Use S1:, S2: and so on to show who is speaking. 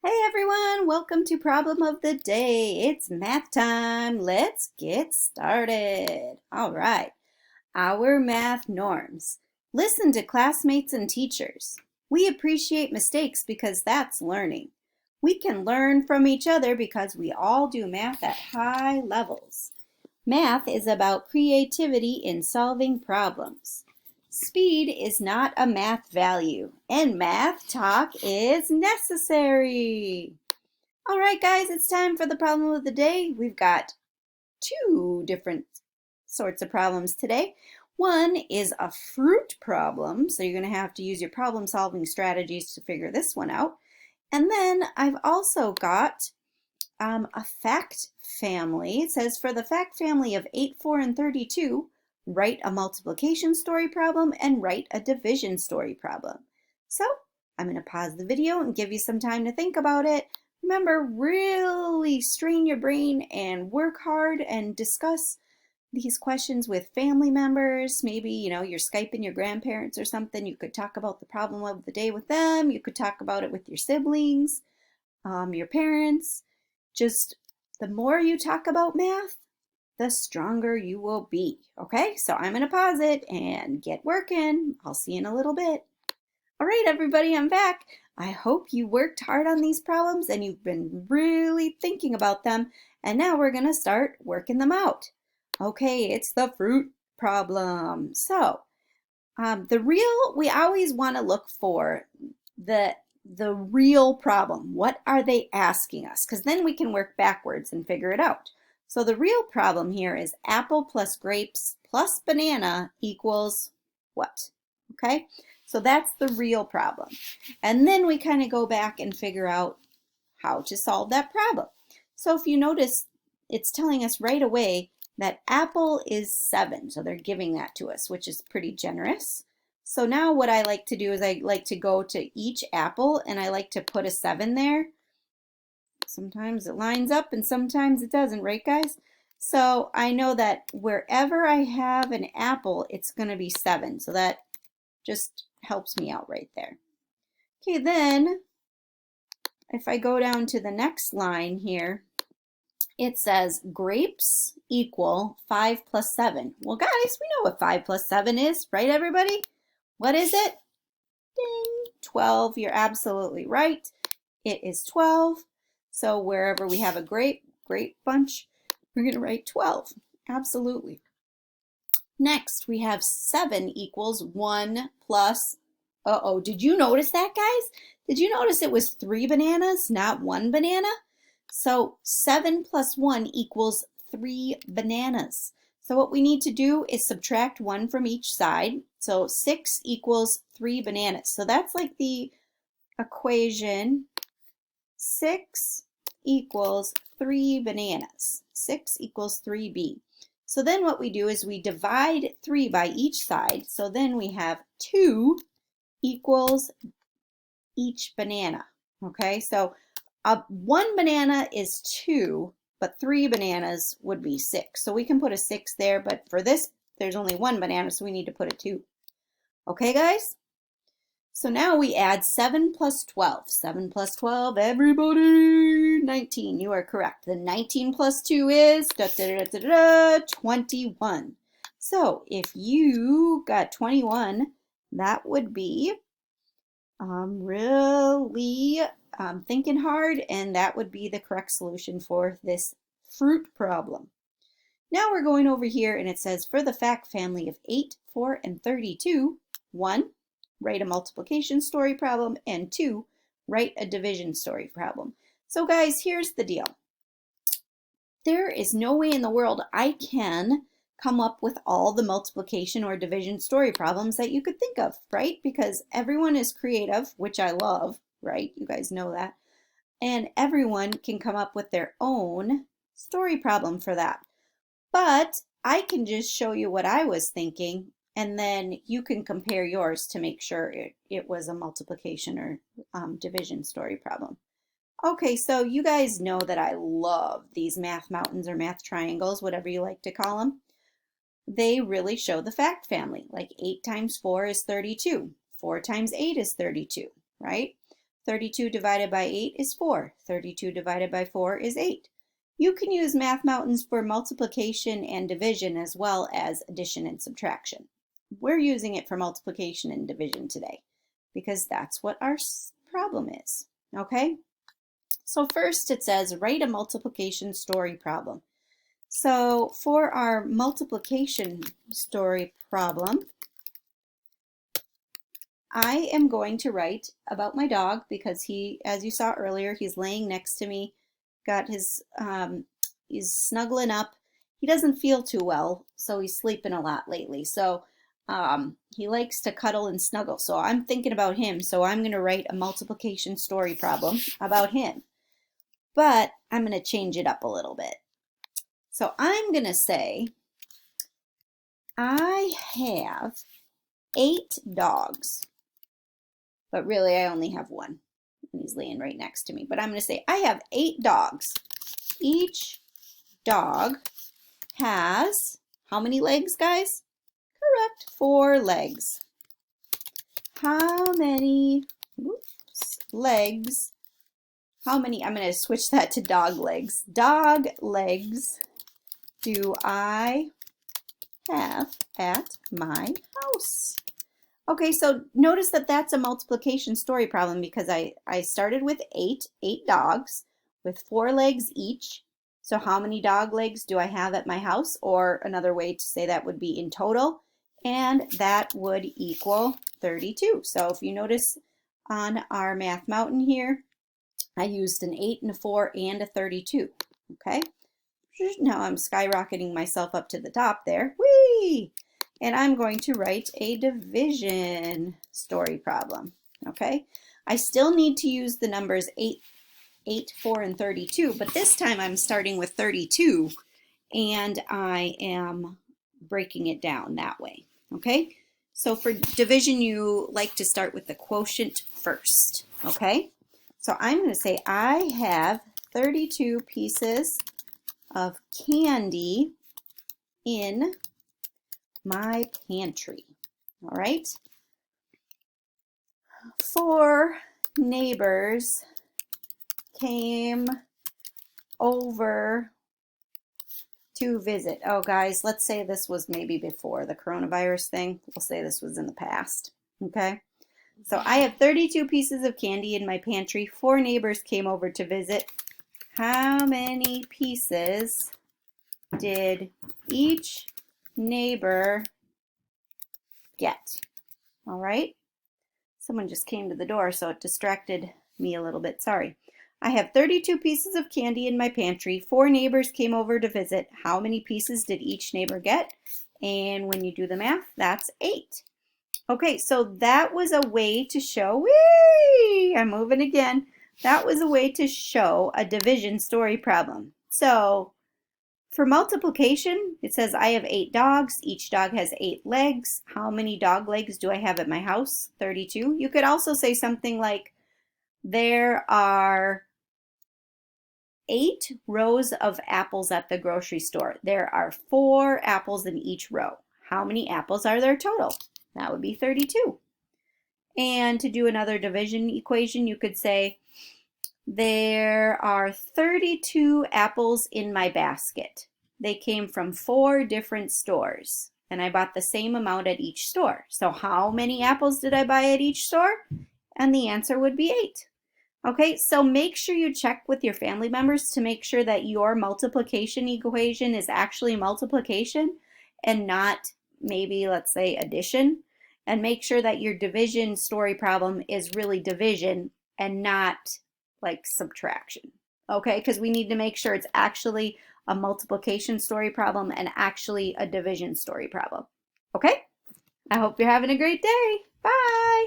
S1: Hey everyone, welcome to Problem of the Day. It's math time. Let's get started. All right, our math norms. Listen to classmates and teachers. We appreciate mistakes because that's learning. We can learn from each other because we all do math at high levels. Math is about creativity in solving problems. Speed is not a math value, and math talk is necessary. All right, guys, it's time for the problem of the day. We've got two different sorts of problems today. One is a fruit problem, so you're going to have to use your problem-solving strategies to figure this one out. And then I've also got a fact family. It says for the fact family of 8, 4, and 32, write a multiplication story problem and write a division story problem. So I'm going to pause the video and give you some time to think about it. Remember, really strain your brain and work hard and discuss these questions with family members. Maybe, you're Skyping your grandparents or something. You could talk about the problem of the day with them. You could talk about it with your siblings, your parents. Just the more you talk about math, the stronger you will be. Okay, so I'm going to pause it and get working. I'll see you in a little bit. All right, everybody, I'm back. I hope you worked hard on these problems and you've been really thinking about them. And now we're going to start working them out. Okay, it's the fruit problem. So we always want to look for the real problem. What are they asking us? Because then we can work backwards and figure it out. So the real problem here is apple plus grapes plus banana equals what? Okay, so that's the real problem. And then we kind of go back and figure out how to solve that problem. So if you notice, it's telling us right away that apple is 7. So they're giving that to us, which is pretty generous. So now what I like to do is I like to go to each apple and I like to put a 7 there. Sometimes it lines up and sometimes it doesn't, right guys? So I know that wherever I have an apple, it's going to be 7. So that just helps me out right there. Okay, then if I go down to the next line here, it says grapes equal 5 plus 7. Well, guys, we know what 5 plus 7 is, right, everybody? What is it? Ding, 12. You're absolutely right. It is 12. So wherever we have a grape bunch, we're going to write 12. Absolutely. Next, we have 7 equals 1 plus, did you notice that, guys? Did you notice it was 3 bananas, not 1 banana? So 7 plus 1 equals 3 bananas. So what we need to do is subtract 1 from each side. So 6 equals 3 bananas. So that's like the equation 6 equals 3 bananas. 6 equals 3b. So then what we do is we divide 3 by each side. So then we have 2 equals each banana. Okay, so 1 banana is 2, but 3 bananas would be 6. So we can put a 6 there, but for this, there's only 1 banana, so we need to put a 2. Okay, guys? So now we add 7 plus 12. 7 plus 12, everybody, 19. You are correct. The 19 plus 2 is 21. So if you got 21, that would be really thinking hard, and that would be the correct solution for this fruit problem. Now we're going over here and it says for the fact family of 8, 4, and 32, 1, write a multiplication story problem, and 2, write a division story problem. So guys, here's the deal. There is no way in the world I can come up with all the multiplication or division story problems that you could think of, right? Because everyone is creative, which I love, right? You guys know that. And everyone can come up with their own story problem for that. But I can just show you what I was thinking, and then you can compare yours to make sure it was a multiplication or division story problem. Okay, so you guys know that I love these math mountains or math triangles, whatever you like to call them. They really show the fact family. Like 8 times 4 is 32. 4 times 8 is 32, right? 32 divided by 8 is 4. 32 divided by 4 is 8. You can use Math Mountains for multiplication and division as well as addition and subtraction. We're using it for multiplication and division today because that's what our problem is, okay? So first it says write a multiplication story problem. So for our multiplication story problem, I am going to write about my dog because he, as you saw earlier, he's laying next to me, got his, he's snuggling up. He doesn't feel too well, so he's sleeping a lot lately. So he likes to cuddle and snuggle. So I'm thinking about him. So I'm going to write a multiplication story problem about him. But I'm going to change it up a little bit. So I'm going to say, I have 8 dogs. But really, I only have one. And he's laying right next to me. But I'm going to say, I have 8 dogs. Each dog has, how many legs, guys? Correct, 4 legs. How many legs? How many, I'm going to switch that to dog legs. Dog legs do I have at my house? Okay, so notice that that's a multiplication story problem because I started with 8 dogs with 4 legs each. So how many dog legs do I have at my house? Or another way to say that would be in total. And that would equal 32. So if you notice on our Math Mountain here, I used an 8 and a 4 and a 32. Okay, now I'm skyrocketing myself up to the top there. Whee! And I'm going to write a division story problem, okay? I still need to use the numbers 8, 4, and 32, but this time I'm starting with 32, and I am breaking it down that way, okay? So for division, you like to start with the quotient first, okay? So I'm going to say I have 32 pieces of candy in my pantry. All right. 4 neighbors came over to visit. Oh, guys, let's say this was maybe before the coronavirus thing. We'll say this was in the past. Okay. So I have 32 pieces of candy in my pantry. 4 neighbors came over to visit. How many pieces did each neighbor get? All right. Someone just came to the door, so it distracted me a little bit. Sorry. I have 32 pieces of candy in my pantry. 4 neighbors came over to visit. How many pieces did each neighbor get? And when you do the math, that's 8. Okay, so that was a way to show, whee, I'm moving again. That was a way to show a division story problem. So for multiplication, it says I have 8 dogs. Each dog has 8 legs. How many dog legs do I have at my house? 32. You could also say something like, there are 8 rows of apples at the grocery store. There are 4 apples in each row. How many apples are there total? That would be 32. And to do another division equation, you could say, there are 32 apples in my basket. They came from 4 different stores, and I bought the same amount at each store. So how many apples did I buy at each store? And the answer would be 8. Okay, so make sure you check with your family members to make sure that your multiplication equation is actually multiplication and not maybe, let's say, addition. And make sure that your division story problem is really division and not like subtraction. Okay, because we need to make sure it's actually a multiplication story problem and actually a division story problem. Okay, I hope you're having a great day. Bye.